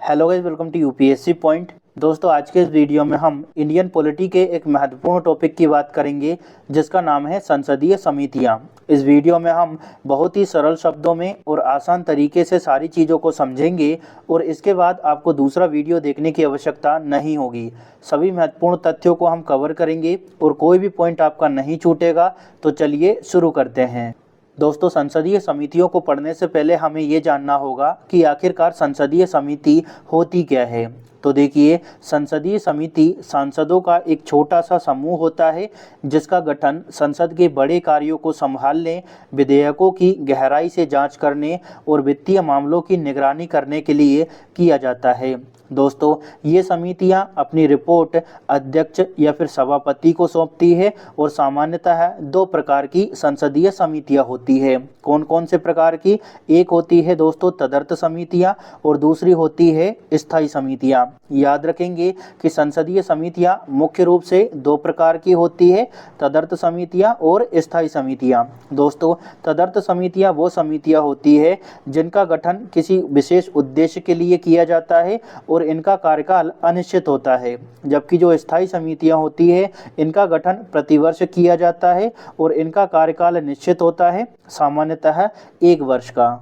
Hello guys, welcome to UPSC point. दोस्तों, आज के इस वीडियो में हम इंडियन पॉलिटी के एक महत्वपूर्ण टॉपिक की बात करेंगे जिसका नाम है संसदीय समितियां। इस वीडियो में हम बहुत ही सरल शब्दों में और आसान तरीके से सारी चीज़ों को समझेंगे और इसके बाद आपको दूसरा वीडियो देखने की आवश्यकता नहीं होगी। सभी महत्वपूर्ण तथ्यों को हम कवर करेंगे और कोई भी पॉइंट आपका नहीं छूटेगा। तो चलिए शुरू करते हैं। दोस्तों, संसदीय समितियों को पढ़ने से पहले हमें ये जानना होगा कि आखिरकार संसदीय समिति होती क्या है। तो देखिए, संसदीय समिति सांसदों का एक छोटा सा समूह होता है जिसका गठन संसद के बड़े कार्यों को संभालने, विधेयकों की गहराई से जांच करने और वित्तीय मामलों की निगरानी करने के लिए किया जाता है। दोस्तों, ये समितियां अपनी रिपोर्ट अध्यक्ष या फिर सभापति को सौंपती है और सामान्यतः दो प्रकार की संसदीय समितियां होती है। कौन कौन से प्रकार की? एक होती है दोस्तों तदर्थ समितियां और दूसरी होती है स्थायी समितियां। याद रखेंगे कि संसदीय समितियां मुख्य रूप से दो प्रकार की होती है, तदर्थ समितियां और स्थायी समितियां। दोस्तों, तदर्थ समितियां वो समितियां होती है जिनका गठन किसी विशेष उद्देश्य के लिए किया जाता है और इनका कार्यकाल अनिश्चित होता है, जबकि जो स्थायी समितियां होती है इनका गठन प्रतिवर्ष किया जाता है और इनका कार्यकाल निश्चित होता है, सामान्यतः 1 वर्ष का।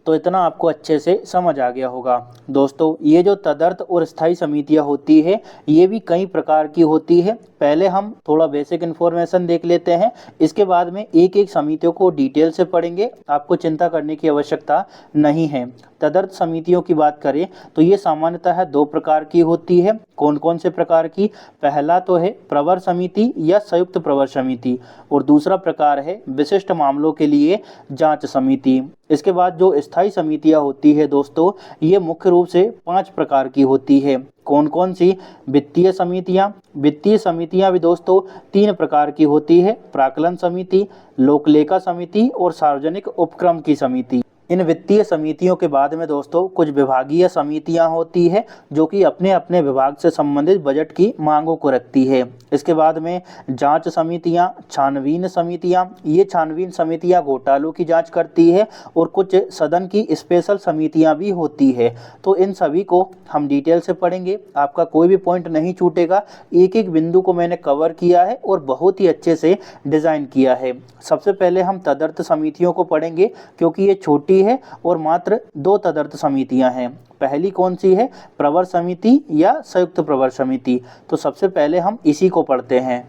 तो इतना आपको अच्छे से समझ आ गया होगा। दोस्तों, ये जो तदर्थ और स्थायी समितियां होती है ये भी कई प्रकार की होती है। पहले हम थोड़ा बेसिक इन्फॉर्मेशन देख लेते हैं, इसके बाद में एक एक समितियों को डिटेल से पढ़ेंगे। आपको चिंता करने की आवश्यकता नहीं है। तदर्थ समितियों की बात करें तो ये सामान्यतः दो प्रकार की होती है। कौन कौन से प्रकार की? पहला तो है प्रवर समिति या संयुक्त प्रवर समिति और दूसरा प्रकार है विशिष्ट मामलों के लिए जांच समिति। इसके बाद जो स्थायी समितियां होती है दोस्तों, ये मुख्य रूप से 5 प्रकार की होती है। कौन कौन सी? वित्तीय समितियां। वित्तीय समितियां भी दोस्तों 3 प्रकार की होती है, प्राक्कलन समिति, लोकलेखा समिति और सार्वजनिक उपक्रम की समिति। इन वित्तीय समितियों के बाद में दोस्तों कुछ विभागीय समितियां होती है जो कि अपने अपने विभाग से संबंधित बजट की मांगों को रखती है। इसके बाद में जांच समितियां, छानबीन समितियां। ये छानबीन समितियां घोटालों की जांच करती है और कुछ सदन की स्पेशल समितियां भी होती है। तो इन सभी को हम डिटेल से पढ़ेंगे, आपका कोई भी पॉइंट नहीं छूटेगा। एक एक बिंदु को मैंने कवर किया है और बहुत ही अच्छे से डिज़ाइन किया है। सबसे पहले हम तदर्थ समितियों को पढ़ेंगे क्योंकि ये छोटी है और मात्र 2 तदर्थ समितियां हैं। पहली कौन सी है? प्रवर समिति या संयुक्त प्रवर समिति। तो सबसे पहले हम इसी को पढ़ते हैं।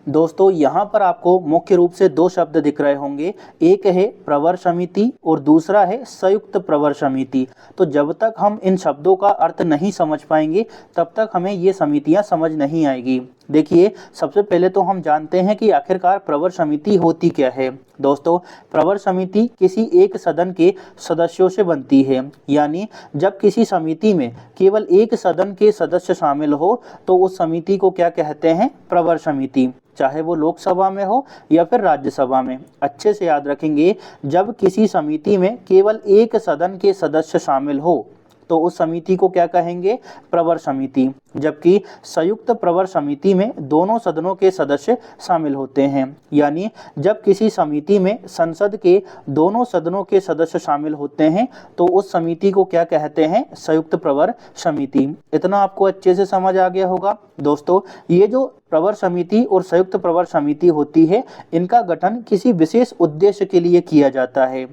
दोस्तों, यहाँ पर आपको मुख्य रूप से 2 शब्द दिख रहे होंगे, एक है प्रवर समिति और दूसरा है संयुक्त प्रवर समिति। तो जब तक हम इन शब्दों का अर्थ नहीं समझ पाएंगे तब तक हमें ये समितियाँ समझ नहीं आएगी। देखिए, सबसे पहले तो हम जानते हैं कि आखिरकार प्रवर समिति होती क्या है। दोस्तों, प्रवर समिति किसी एक सदन के सदस्यों से बनती है, यानी जब किसी समिति में केवल एक सदन के सदस्य शामिल हो तो उस समिति को क्या कहते हैं? प्रवर समिति, चाहे वो लोकसभा में हो या फिर राज्यसभा में। अच्छे से याद रखेंगे, जब किसी समिति में केवल एक सदन के सदस्य शामिल हो तो उस समिति को क्या कहेंगे? प्रवर समिति। जबकि संयुक्त प्रवर समिति में दोनों सदनों के सदस्य शामिल होते हैं, यानी जब किसी समिति में संसद के दोनों सदनों के सदस्य शामिल होते हैं तो उस समिति को क्या कहते हैं? संयुक्त प्रवर समिति। इतना आपको अच्छे से समझ आ गया होगा। दोस्तों, ये जो प्रवर समिति और संयुक्त प्रवर समिति होती है इनका गठन किसी विशेष उद्देश्य के लिए किया जाता है।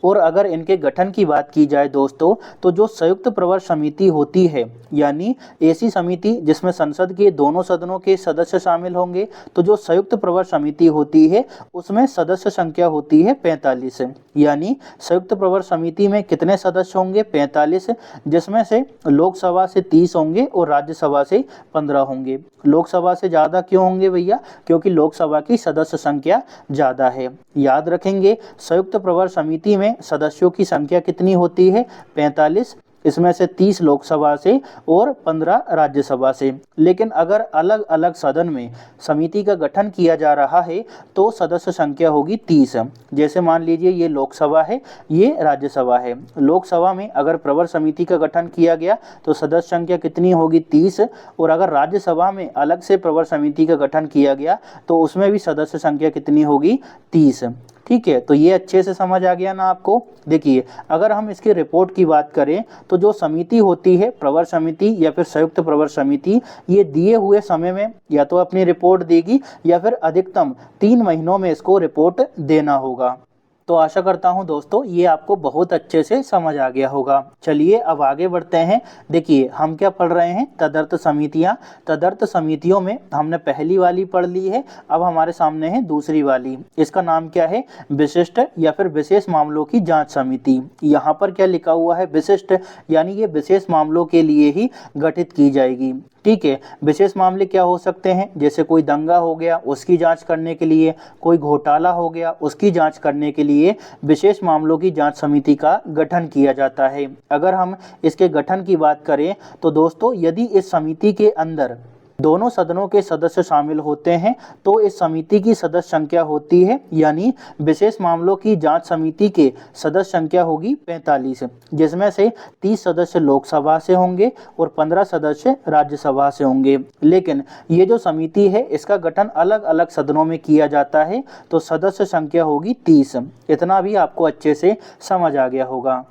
और अगर इनके गठन की बात की जाए दोस्तों, तो जो संयुक्त प्रवर समिति होती है, यानी ऐसी समिति जिसमें संसद के दोनों सदनों के सदस्य शामिल होंगे, तो जो संयुक्त प्रवर समिति होती है उसमें सदस्य संख्या होती है 45। यानी संयुक्त प्रवर समिति में कितने सदस्य होंगे? 45, जिसमें से लोकसभा से 30 होंगे और राज्यसभा से 15 होंगे। लोकसभा से ज़्यादा क्यों होंगे भैया? क्योंकि लोकसभा की सदस्य संख्या ज़्यादा है। याद रखेंगे, संयुक्त प्रवर समिति में सदस्यों की संख्या कितनी होती है? 45। इसमें से 30 लोकसभा से और 15 राज्यसभा से। लेकिन अगर अलग अलग सदन में समिति का गठन किया जा रहा है तो सदस्य संख्या होगी 30। जैसे मान लीजिए ये लोकसभा है, ये राज्यसभा है। लोकसभा में अगर प्रवर समिति का गठन किया गया तो सदस्य संख्या कितनी होगी? 30। और अगर राज्यसभा में अलग से प्रवर समिति का गठन किया गया तो उसमें भी सदस्य संख्या कितनी होगी? 30। ठीक है, तो ये अच्छे से समझ आ गया ना आपको। देखिए, अगर हम इसकी रिपोर्ट की बात करें तो जो समिति होती है, प्रवर समिति या फिर संयुक्त प्रवर समिति, ये दिए हुए समय में या तो अपनी रिपोर्ट देगी या फिर अधिकतम 3 महीनों में इसको रिपोर्ट देना होगा। तो आशा करता हूं दोस्तों ये आपको बहुत अच्छे से समझ आ गया होगा। चलिए अब आगे बढ़ते हैं। देखिए, हम क्या पढ़ रहे हैं, तदर्थ समितियां। तदर्थ समितियों में हमने पहली वाली पढ़ ली है, अब हमारे सामने है दूसरी वाली। इसका नाम क्या है, विशिष्ट या फिर विशेष मामलों की जांच समिति। यहाँ पर क्या लिखा हुआ है, विशिष्ट, यानी ये विशेष मामलों के लिए ही गठित की जाएगी। ठीक है, विशेष मामले क्या हो सकते हैं, जैसे कोई दंगा हो गया उसकी जांच करने के लिए, कोई घोटाला हो गया उसकी जांच करने के लिए विशेष मामलों की जांच समिति का गठन किया जाता है। अगर हम इसके गठन की बात करें तो दोस्तों, यदि इस समिति के अंदर दोनों सदनों के सदस्य शामिल होते हैं तो इस समिति की सदस्य संख्या होती है, यानी विशेष मामलों की जांच समिति के सदस्य संख्या होगी 45, जिसमें से 30 सदस्य लोकसभा से होंगे और 15 सदस्य राज्यसभा से होंगे। लेकिन ये जो समिति है इसका गठन अलग अलग सदनों में किया जाता है, तो सदस्य संख्या होगी 30। इतना भी आपको अच्छे से समझ आ गया होगा।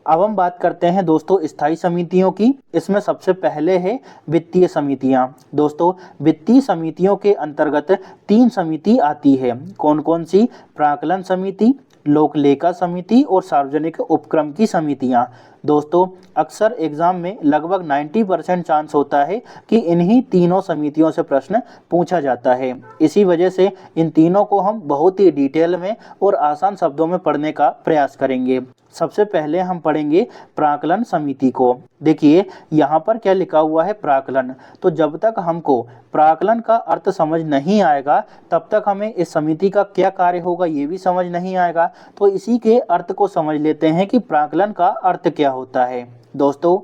अब हम बात करते हैं दोस्तों स्थायी समितियों की। इसमें सबसे पहले है वित्तीय समितियां। दोस्तों, वित्तीय समितियों के अंतर्गत 3 समिति आती है। कौन कौन सी, प्राक्कलन समिति, लोक लेखा समिति और सार्वजनिक उपक्रम की समितियां। दोस्तों, अक्सर एग्जाम में लगभग 90% चांस होता है कि इन्हीं तीनों समितियों से प्रश्न पूछा जाता है। इसी वजह से इन तीनों को हम बहुत ही डिटेल में और आसान शब्दों में पढ़ने का प्रयास करेंगे। सबसे पहले हम पढ़ेंगे प्राक्कलन समिति को। देखिए, यहाँ पर क्या लिखा हुआ है, प्राक्कलन। तो जब तक हमको प्राक्कलन का अर्थ समझ नहीं आएगा तब तक हमें इस समिति का क्या कार्य होगा ये भी समझ नहीं आएगा। तो इसी के अर्थ को समझ लेते हैं कि प्राक्कलन का अर्थ क्या होता है। दोस्तों,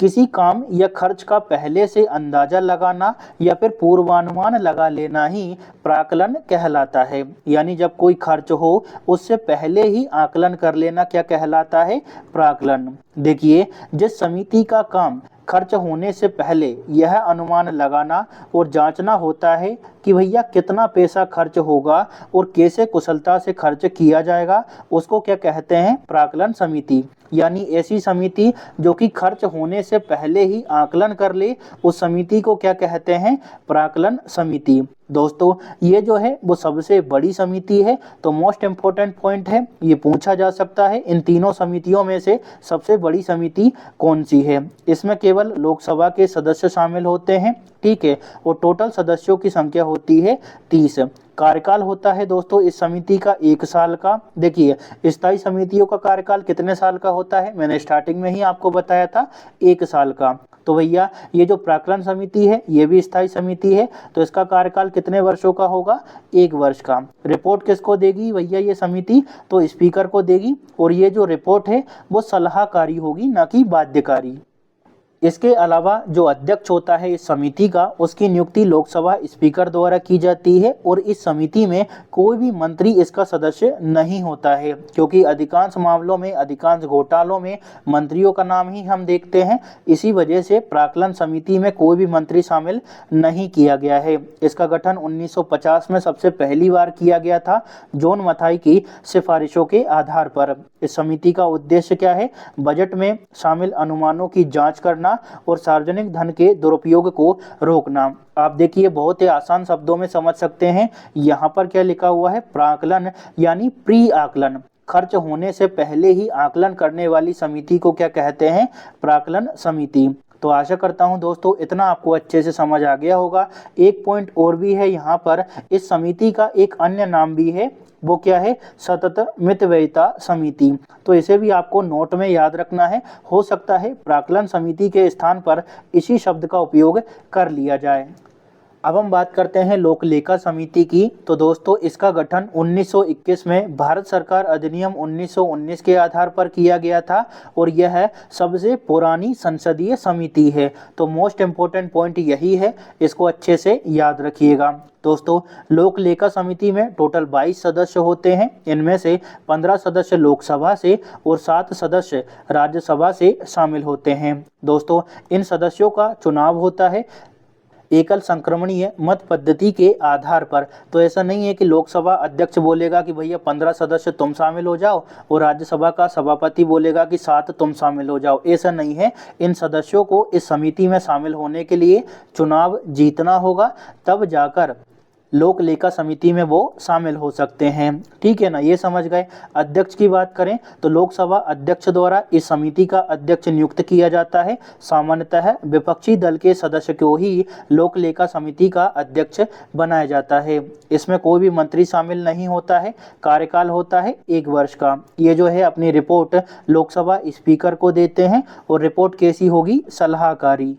किसी काम या खर्च का पहले से अंदाजा लगाना या फिर पूर्वानुमान लगा लेना ही प्राक्कलन कहलाता है। यानी जब कोई खर्च हो उससे पहले ही आकलन कर लेना क्या कहलाता है, प्राक्कलन। देखिए, जिस समिति का काम खर्च होने से पहले यह अनुमान लगाना और जांचना होता है कि भैया कितना पैसा खर्च होगा और कैसे कुशलता से खर्च किया जाएगा, उसको क्या कहते हैं, प्राक्कलन समिति। यानी ऐसी समिति जो कि खर्च होने से पहले ही आकलन कर ले, उस समिति को क्या कहते हैं, प्राक्कलन समिति। दोस्तों, ये जो है वो सबसे बड़ी समिति है। तो मोस्ट इम्पोर्टेंट पॉइंट है, ये पूछा जा सकता है इन तीनों समितियों में से सबसे बड़ी समिति कौन सी है। इसमें केवल लोकसभा के सदस्य शामिल होते हैं, ठीक है, और टोटल सदस्यों की संख्या होती है 30। कार्यकाल होता है दोस्तों इस समिति का 1 साल का। देखिए, स्थायी समितियों का कार्यकाल कितने साल का होता है, मैंने स्टार्टिंग में ही आपको बताया था, 1 साल का। तो भैया ये जो प्राक्कलन समिति है ये भी स्थायी समिति है, तो इसका कार्यकाल कितने वर्षों का होगा, 1 वर्ष का। रिपोर्ट किसको देगी भैया ये समिति, तो स्पीकर को देगी। और ये जो रिपोर्ट है वो सलाहकारी होगी, ना कि बाध्यकारी। इसके अलावा जो अध्यक्ष होता है इस समिति का, उसकी नियुक्ति लोकसभा स्पीकर द्वारा की जाती है और इस समिति में कोई भी मंत्री इसका सदस्य नहीं होता है, क्योंकि अधिकांश मामलों में, अधिकांश घोटालों में मंत्रियों का नाम ही हम देखते हैं। इसी वजह से प्राक्कलन समिति में कोई भी मंत्री शामिल नहीं किया गया है। इसका गठन 1950 में सबसे पहली बार किया गया था, जॉन मथाई की सिफारिशों के आधार पर। इस समिति का उद्देश्य क्या है, बजट में शामिल अनुमानों की जाँच करना और सार्वजनिक धन के दुरुपयोग को रोकना। आप देखिए, बहुत ही आसान शब्दों में समझ सकते हैं। यहाँ पर क्या लिखा हुआ है, प्राक्कलन यानी प्री आकलन, खर्च होने से पहले ही आकलन करने वाली समिति को क्या कहते हैं, प्राक्कलन समिति। तो आशा करता हूं दोस्तों इतना आपको अच्छे से समझ आ गया होगा। एक पॉइंट और भी है यहाँ पर, इस समिति का एक अन्य नाम भी है, वो क्या है, सतत मितव्ययिता समिति। तो इसे भी आपको नोट में याद रखना है। हो सकता है प्राक्कलन समिति के स्थान पर इसी शब्द का उपयोग कर लिया जाए। अब हम बात करते हैं लोक लेखा समिति की। तो दोस्तों, इसका गठन 1921 में भारत सरकार अधिनियम 1919 के आधार पर किया गया था और यह सबसे पुरानी संसदीय समिति है। तो मोस्ट इम्पोर्टेंट पॉइंट यही है, इसको अच्छे से याद रखिएगा। दोस्तों, लोक लेखा समिति में टोटल 22 सदस्य होते हैं। इनमें से 15 सदस्य लोकसभा से और 7 सदस्य राज्यसभा से शामिल होते हैं। दोस्तों, इन सदस्यों का चुनाव होता है एकल संक्रमणीय मत पद्धति के आधार पर। तो ऐसा नहीं है कि लोकसभा अध्यक्ष बोलेगा कि भैया 15 सदस्य तुम शामिल हो जाओ और राज्यसभा का सभापति बोलेगा कि 7 तुम शामिल हो जाओ, ऐसा नहीं है। इन सदस्यों को इस समिति में शामिल होने के लिए चुनाव जीतना होगा, तब जाकर लोक लेखा समिति में वो शामिल हो सकते हैं। ठीक है ना, ये समझ गए। अध्यक्ष की बात करें तो लोकसभा अध्यक्ष द्वारा इस समिति का अध्यक्ष नियुक्त किया जाता है। सामान्यतः विपक्षी दल के सदस्य को ही लोक लेखा समिति का अध्यक्ष बनाया जाता है। इसमें कोई भी मंत्री शामिल नहीं होता है। कार्यकाल होता है 1 वर्ष का। ये जो है अपनी रिपोर्ट लोकसभा स्पीकर को देते हैं और रिपोर्ट कैसी होगी, सलाहकारी।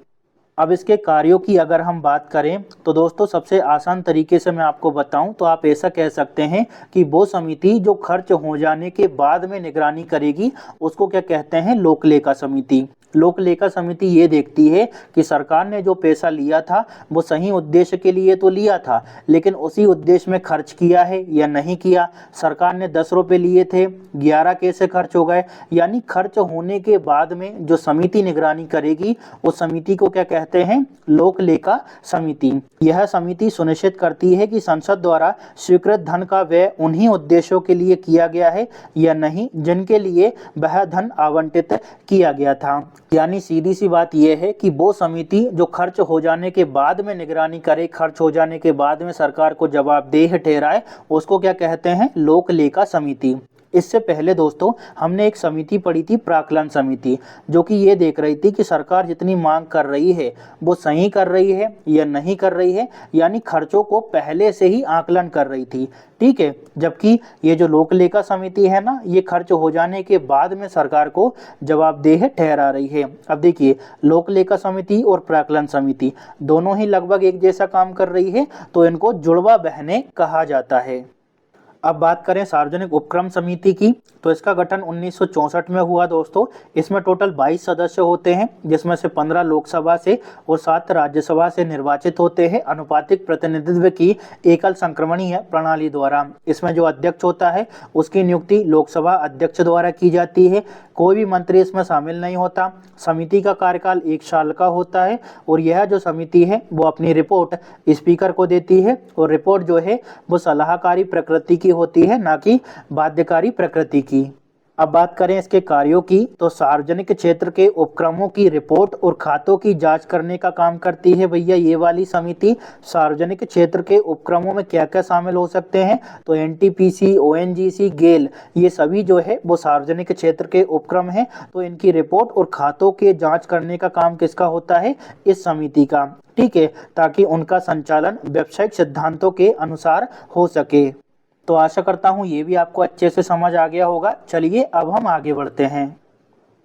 अब इसके कार्यों की अगर हम बात करें तो दोस्तों सबसे आसान तरीके से मैं आपको बताऊं तो आप ऐसा कह सकते हैं कि वो समिति जो खर्च हो जाने के बाद में निगरानी करेगी उसको क्या कहते हैं, लोक लेखा समिति। लोक लेखा समिति ये देखती है कि सरकार ने जो पैसा लिया था वो सही उद्देश्य के लिए तो लिया था, लेकिन उसी उद्देश्य में खर्च किया है या नहीं किया। सरकार ने 10 रुपये लिए थे, 11 कैसे खर्च हो गए। यानी खर्च होने के बाद में जो समिति निगरानी करेगी उस समिति को क्या कहते हैं, लोक लेखा समिति। यह समिति सुनिश्चित करती है कि संसद द्वारा स्वीकृत धन का व्यय उन्हीं उद्देश्यों के लिए किया गया है या नहीं जिनके लिए वह धन आवंटित किया गया था। यानी सीधी सी बात यह है कि वो समिति जो खर्च हो जाने के बाद में निगरानी करे, खर्च हो जाने के बाद में सरकार को जवाबदेह ठहराए, उसको क्या कहते हैं, लोक लेखा समिति। इससे पहले दोस्तों हमने एक समिति पढ़ी थी, प्राक्कलन समिति, जो कि ये देख रही थी कि सरकार जितनी मांग कर रही है वो सही कर रही है या नहीं कर रही है, यानी खर्चों को पहले से ही आकलन कर रही थी। ठीक है, जबकि ये जो लोक लेखा समिति है ना, ये खर्च हो जाने के बाद में सरकार को जवाबदेह ठहरा रही है। अब देखिए, लोक लेखा समिति और प्राक्कलन समिति दोनों ही लगभग एक जैसा काम कर रही है, तो इनको जुड़वा बहनें कहा जाता है। अब बात करें सार्वजनिक उपक्रम समिति की, तो इसका गठन 1964 में हुआ दोस्तों। इसमें टोटल 22 सदस्य होते हैं, जिसमें से 15 लोकसभा से और 7 राज्यसभा से निर्वाचित होते हैं अनुपातिक प्रतिनिधित्व की एकल संक्रमणीय प्रणाली द्वारा। इसमें जो अध्यक्ष होता है उसकी नियुक्ति लोकसभा अध्यक्ष द्वारा की जाती है। कोई भी मंत्री इसमें शामिल नहीं होता। समिति का कार्यकाल 1 साल का होता है और यह जो समिति है वो अपनी रिपोर्ट स्पीकर को देती है और रिपोर्ट जो है वो सलाहकारी प्रकृति की होती है, ना कि बाध्यकारी प्रकृति की। अब बात करें इसके कार्यों की, तो सार्वजनिक क्षेत्र के उपक्रमों की रिपोर्ट और खातों की जांच करने का काम करती है भैया ये वाली समिति। सार्वजनिक क्षेत्र के उपक्रमों में क्या क्या शामिल हो सकते हैं, तो एनटीपीसी, ओएनजीसी, गेल, ये सभी जो है वो सार्वजनिक क्षेत्र के उपक्रम हैं। तो इनकी रिपोर्ट और खातों के जाँच करने का काम किसका होता है, इस समिति का। ठीक है, ताकि उनका संचालन व्यावसायिक सिद्धांतों के अनुसार हो सके। तो आशा करता हूँ ये भी आपको अच्छे से समझ आ गया होगा। चलिए अब हम आगे बढ़ते हैं।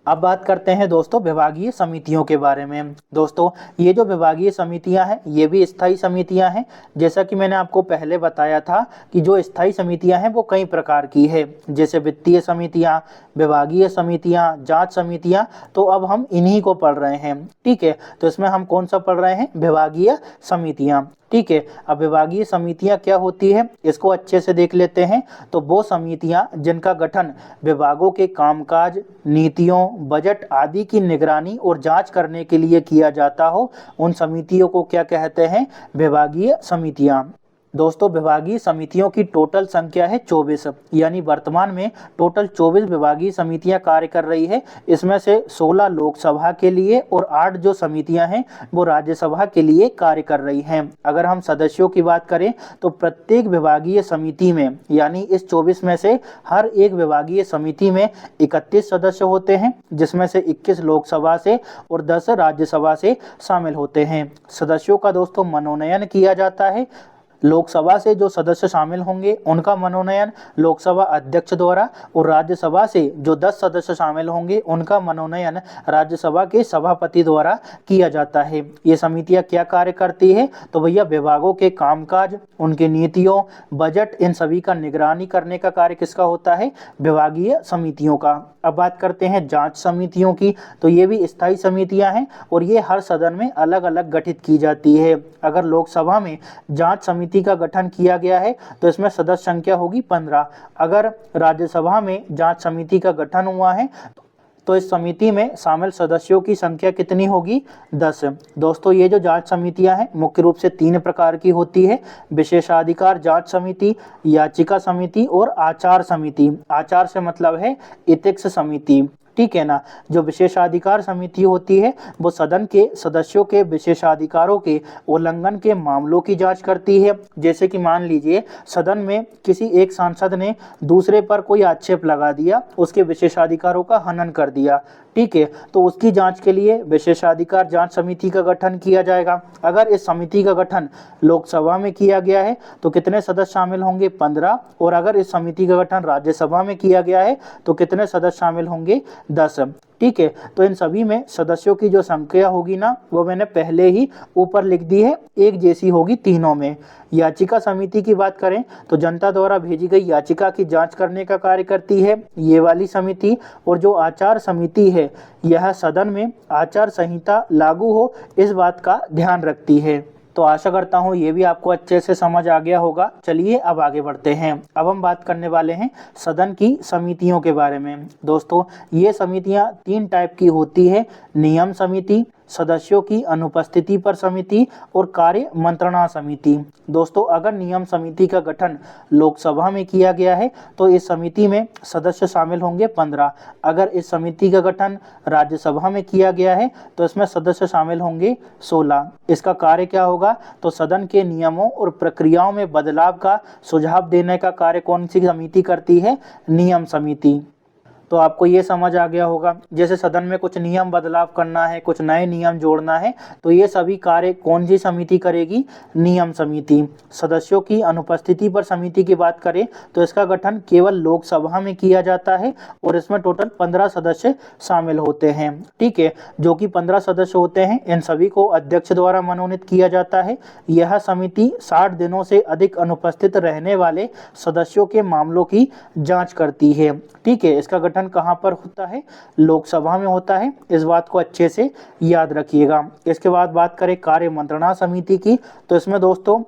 अब बात करते हैं दोस्तों विभागीय समितियों के बारे में। दोस्तों ये जो विभागीय समितियां हैं ये भी स्थायी समितियां हैं। जैसा कि मैंने आपको पहले बताया था कि जो स्थायी समितियां हैं वो कई प्रकार की है, जैसे वित्तीय समितियां, विभागीय समितियां, जांच समितियां। तो अब हम इन्हीं को पढ़ रहे हैं। ठीक है, तो इसमें हम कौन सा पढ़ रहे हैं, विभागीय समितियां। ठीक है, अब विभागीय समितियां क्या होती है इसको अच्छे से देख लेते हैं। तो वो समितियां जिनका गठन विभागों के कामकाज, नीतियों, बजट आदि की निगरानी और जांच करने के लिए किया जाता हो, उन समितियों को क्या कहते हैं, विभागीय समितियां। दोस्तों विभागीय समितियों की टोटल संख्या है 24, यानी वर्तमान में टोटल 24 विभागीय समितियां कार्य कर रही है। इसमें से 16 लोकसभा के लिए और 8 जो समितियां हैं वो राज्यसभा के लिए कार्य कर रही हैं। अगर हम सदस्यों की बात करें तो प्रत्येक विभागीय समिति में, यानी इस 24 में से हर एक विभागीय समिति में 31 सदस्य होते हैं, जिसमें से 21 लोकसभा से और 10 राज्यसभा से शामिल होते हैं। सदस्यों का दोस्तों मनोनयन किया जाता है। लोकसभा से जो सदस्य शामिल होंगे उनका मनोनयन लोकसभा अध्यक्ष द्वारा और राज्यसभा से जो 10 सदस्य शामिल होंगे उनका मनोनयन राज्यसभा के सभापति द्वारा किया जाता है। ये समितियां क्या कार्य करती है, तो भैया विभागों के कामकाज, उनकी नीतियों, बजट, इन सभी का निगरानी करने का कार्य किसका होता है, विभागीय समितियों का। अब बात करते हैं जांच समितियों की, तो ये भी स्थायी समितियां हैं और ये हर सदन में अलग अलग गठित की जाती है। अगर लोकसभा में जांच समिति का गठन किया गया है तो इसमें सदस्य संख्या होगी 15। अगर राज्यसभा में जांच समिति का गठन हुआ है तो इस समिति में शामिल सदस्यों की संख्या कितनी होगी? 10। दोस्तों ये जो जांच समितियां हैं मुख्य रूप से 3 प्रकार की होती है, विशेषाधिकार जांच समिति, याचिका समिति और आचार समिति। आचार से मतलब है एथिक्स समिति, ठीक है ना। जो विशेषाधिकार समिति होती है वो सदन के सदस्यों के विशेषाधिकारों के उल्लंघन के मामलों की जांच करती है। जैसे कि मान लीजिए सदन में किसी एक सांसद ने दूसरे पर कोई आक्षेप लगा दिया, उसके विशेषाधिकारों का हनन कर दिया, ठीक है, तो उसकी जांच के लिए विशेषाधिकार जांच समिति का गठन किया जाएगा। अगर इस समिति का गठन लोकसभा में किया गया है तो कितने सदस्य शामिल होंगे? 15। और अगर इस समिति का गठन राज्यसभा में किया गया है तो कितने सदस्य शामिल होंगे? 10, ठीक है। तो इन सभी में सदस्यों की जो संख्या होगी ना वो मैंने पहले ही ऊपर लिख दी है, एक जैसी होगी तीनों में। याचिका समिति की बात करें तो जनता द्वारा भेजी गई याचिका की जांच करने का कार्य करती है ये वाली समिति। और जो आचार समिति है यह सदन में आचार संहिता लागू हो इस बात का ध्यान रखती है। तो आशा करता हूँ ये भी आपको अच्छे से समझ आ गया होगा। चलिए अब आगे बढ़ते हैं। अब हम बात करने वाले हैं सदन की समितियों के बारे में। दोस्तों ये समितियां 3 टाइप की होती है, नियम समिति, सदस्यों की अनुपस्थिति पर समिति और कार्य मंत्रणा समिति। दोस्तों अगर नियम समिति का गठन लोकसभा में किया गया है तो इस समिति में सदस्य शामिल होंगे 15। अगर इस समिति का गठन राज्यसभा में किया गया है तो इसमें सदस्य शामिल होंगे 16। इसका कार्य क्या होगा? तो सदन के नियमों और प्रक्रियाओं में बदलाव का सुझाव देने का कार्य कौन सी समिति करती है? नियम समिति। तो आपको ये समझ आ गया होगा, जैसे सदन में कुछ नियम बदलाव करना है, कुछ नए नियम जोड़ना है, तो ये सभी कार्य कौन सी समिति करेगी? नियम समिति। सदस्यों की अनुपस्थिति पर समिति की बात करें तो इसका गठन केवल लोकसभा में किया जाता है और इसमें टोटल 15 सदस्य शामिल होते हैं, ठीक है। जो कि 15 सदस्य होते हैं इन सभी को अध्यक्ष द्वारा मनोनीत किया जाता है। यह समिति 60 दिनों से अधिक अनुपस्थित रहने वाले सदस्यों के मामलों की जाँच करती है, ठीक है। इसका गठन कहां पर होता है? लोकसभा में होता है, इस बात को अच्छे से याद रखिएगा। इसके बाद बात करें कार्य मंत्रणा समिति की, तो इसमें दोस्तों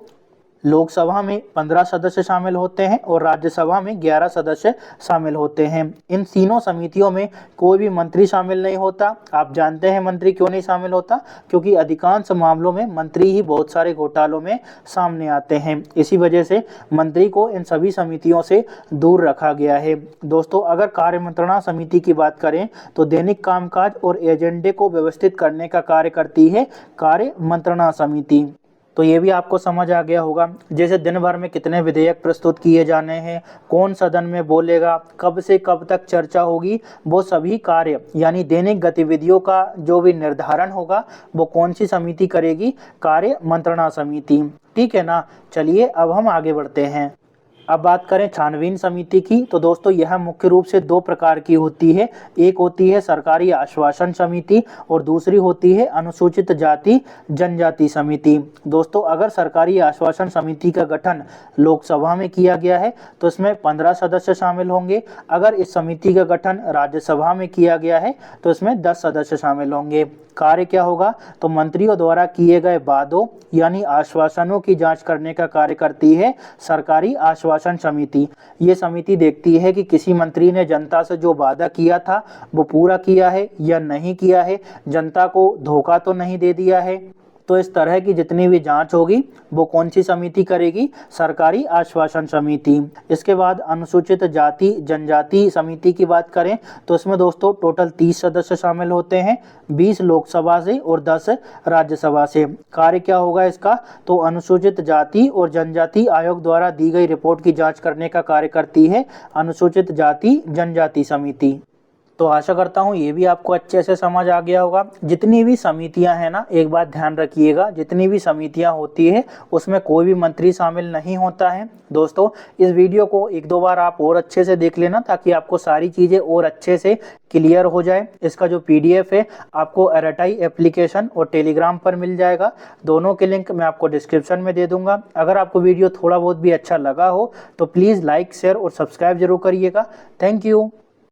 लोकसभा में 15 सदस्य शामिल होते हैं और राज्यसभा में 11 सदस्य शामिल होते हैं। इन तीनों समितियों में कोई भी मंत्री शामिल नहीं होता। आप जानते हैं मंत्री क्यों नहीं शामिल होता? क्योंकि अधिकांश मामलों में मंत्री ही बहुत सारे घोटालों में सामने आते हैं, इसी वजह से मंत्री को इन सभी समितियों से दूर रखा गया है। दोस्तों अगर कार्य मंत्रणा समिति की बात करें तो दैनिक कामकाज और एजेंडे को व्यवस्थित करने का कार्य करती है कार्य मंत्रणा समिति। तो ये भी आपको समझ आ गया होगा, जैसे दिन भर में कितने विधेयक प्रस्तुत किए जाने हैं, कौन सदन में बोलेगा, कब से कब तक चर्चा होगी, वो सभी कार्य यानी दैनिक गतिविधियों का जो भी निर्धारण होगा वो कौन सी समिति करेगी? कार्य मंत्रणा समिति, ठीक है ना। चलिए अब हम आगे बढ़ते हैं। अब बात करें छानबीन समिति की, तो दोस्तों यह मुख्य रूप से 2 प्रकार की होती है। एक होती है सरकारी आश्वासन समिति और दूसरी होती है अनुसूचित जाति जनजाति समिति। दोस्तों अगर सरकारी आश्वासन समिति का गठन लोकसभा में किया गया है तो इसमें 15 सदस्य शामिल होंगे। अगर इस समिति का गठन राज्यसभा में किया गया है तो इसमें 10 सदस्य शामिल होंगे। कार्य क्या होगा? तो मंत्रियों द्वारा किए गए वादों यानी आश्वासनों की जांच करने का कार्य करती है सरकारी आश्वासन समिति। ये समिति देखती है कि किसी मंत्री ने जनता से जो वादा किया था वो पूरा किया है या नहीं किया है, जनता को धोखा तो नहीं दे दिया है। तो इस तरह की जितनी भी जांच होगी वो कौन सी समिति करेगी? सरकारी आश्वासन समिति। इसके बाद अनुसूचित जाति जनजाति समिति की बात करें तो इसमें दोस्तों टोटल 30 सदस्य शामिल होते हैं, 20 लोकसभा से और 10 राज्यसभा से। कार्य क्या होगा इसका? तो अनुसूचित जाति और जनजाति आयोग द्वारा दी गई रिपोर्ट की जाँच करने का कार्य करती है अनुसूचित जाति जनजाति समिति। तो आशा करता हूँ ये भी आपको अच्छे से समझ आ गया होगा। जितनी भी समितियां हैं ना, एक बात ध्यान रखिएगा, जितनी भी समितियां होती है उसमें कोई भी मंत्री शामिल नहीं होता है। दोस्तों इस वीडियो को 1-2 बार आप और अच्छे से देख लेना ताकि आपको सारी चीज़ें और अच्छे से क्लियर हो जाए। इसका जो PDF है आपको RTI एप्लीकेशन और टेलीग्राम पर मिल जाएगा, दोनों के लिंक मैं आपको डिस्क्रिप्शन में दे दूंगा। अगर आपको वीडियो थोड़ा बहुत भी अच्छा लगा हो तो प्लीज़ लाइक शेयर और सब्सक्राइब जरूर करिएगा। Thank you.